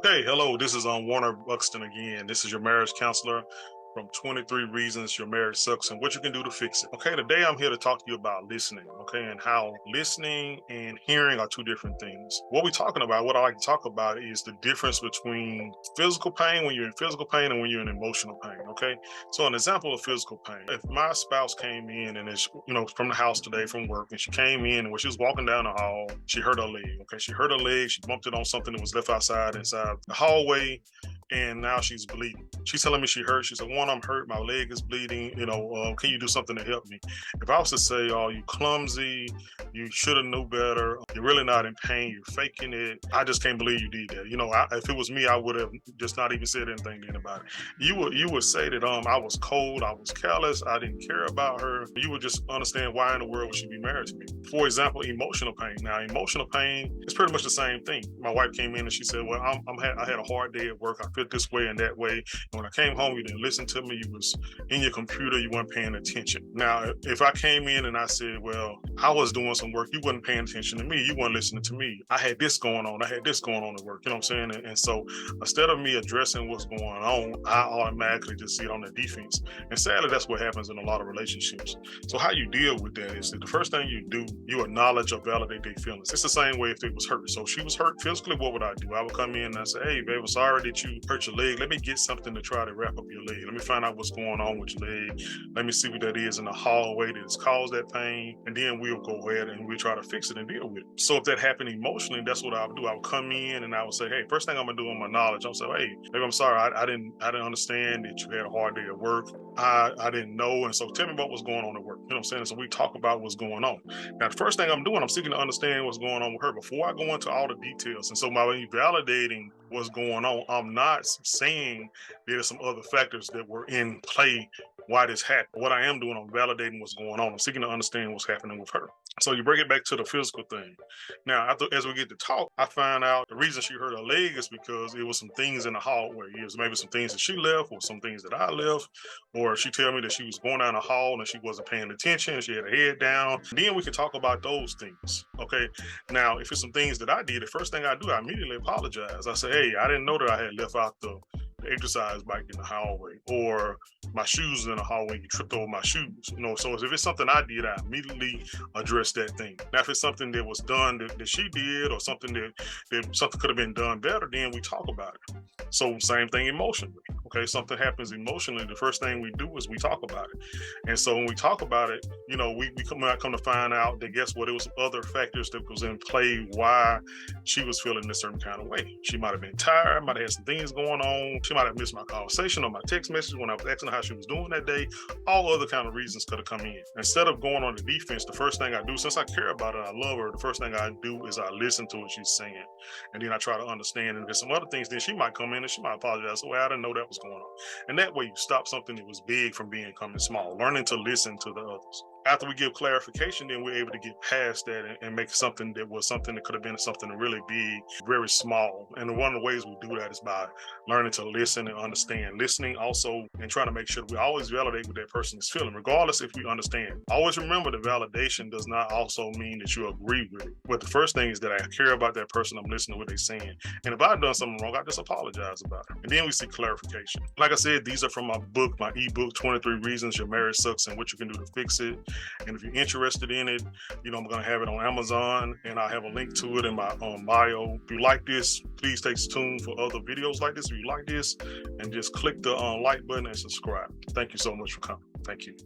Okay, hello. This is Warner Buxton again. This is your marriage counselor from 23 Reasons Your Marriage Sucks and what you can do to fix it. Okay, today I'm here to talk to you about listening, okay, and how listening and hearing are two different things. What I like to talk about is the difference between physical pain when you're in physical pain and when you're in emotional pain, okay? So an example of physical pain, if my spouse came in and is, from the house today from work, and she came in and when she was walking down the hall, she hurt her leg, okay? She hurt her leg, she bumped it on something that was left inside the hallway, and now she's bleeding. She's telling me she hurt. She said, "One, I'm hurt. My leg is bleeding. Can you do something to help me?" If I was to say, "Oh, you clumsy. You should have knew better. You're really not in pain. You're faking it. I just can't believe you did that." If it was me, I would have just not even said anything to anybody. You would say that I was cold. I was careless. I didn't care about her. You would just understand why in the world would she be married to me. For example, emotional pain. Now, emotional pain is pretty much the same thing. My wife came in and she said, "Well, I had a hard day at work. I felt this way and that way. And when I came home, you didn't listen to me. You was in your computer. You weren't paying attention." Now, if I came in and I said, "Well, I was doing some work. You wasn't paying attention to me. You weren't listening to me. I had this going on. I had this going on at work." You know what I'm saying? And so instead of me addressing what's going on, I automatically just sit on the defense. And sadly, that's what happens in a lot of relationships. So how you deal with that is that the first thing you do, you acknowledge or validate their feelings. It's the same way if it was hurt. So if she was hurt physically, what would I do? I would come in and I say, "Hey, babe, I'm sorry that you hurt your leg. Let me get something to try to wrap up your leg. Let me find out what's going on with your leg. Let me see what that is in the hallway that has caused that pain. And then we'll go ahead and we'll try to fix it and deal with it." So if that happened emotionally, that's what I would do. I would come in and I would say, "Hey, first thing I'm gonna do on my knowledge, I'll say, hey, maybe I'm sorry. I didn't understand that you had a hard day at work. I didn't know. And so tell me about what's going on at work." You know what I'm saying? So we talk about what's going on. Now, the first thing I'm doing, I'm seeking to understand what's going on with her before I go into all the details. And so by validating what's going on, I'm not saying there's some other factors that were in play why this happened. What I am doing, I'm validating what's going on. I'm seeking to understand what's happening with her. So you bring it back to the physical thing. Now, as we get to talk, I find out the reason she hurt her leg is because it was some things in the hallway. It was maybe some things that she left or some things that I left, or she tell me that she was going down the hall and she wasn't paying attention. She had her head down. Then we can talk about those things. Okay. Now, if it's some things that I did, the first thing I do, I immediately apologize. I say, "Hey, I didn't know that I had left out the exercise bike in the hallway, or my shoes in the hallway, you tripped over my shoes." So if it's something I did, I immediately address that thing. Now, if it's something that was done that she did, or something that something could have been done better, then we talk about it. So same thing emotionally. Okay, something happens emotionally, the first thing we do is we talk about it. And so when we talk about it, we come to find out that guess what, it was other factors that was in play why she was feeling a certain kind of way. She might have been tired, might have had some things going on. She might have missed my conversation or my text message when I was asking her how she was doing that day. All other kind of reasons could have come in. Instead of going on the defense, the first thing I do, since I care about her, I love her, the first thing I do is I listen to what she's saying. And then I try to understand. And there's some other things, then she might come in and she might apologize. "Well, I didn't know that was going on." And that way you stop something that was big from becoming small, learning to listen to the others. After we give clarification, then we're able to get past that and make something that was something that could have been something really big, very small. And one of the ways we do that is by learning to listen and understand. Listening also, and trying to make sure that we always validate what that person is feeling, regardless if we understand. Always remember that validation does not also mean that you agree with it. But the first thing is that I care about that person, I'm listening to what they're saying. And if I've done something wrong, I just apologize about it. And then we see clarification. Like I said, these are from my book, my ebook, 23 Reasons Your Marriage Sucks and What You Can Do to Fix It. And if you're interested in it, I'm going to have it on Amazon, and I have a link to it in my bio. If you like this, please stay tuned for other videos like this. If you like this, and just click the like button and subscribe. Thank you so much for coming. Thank you.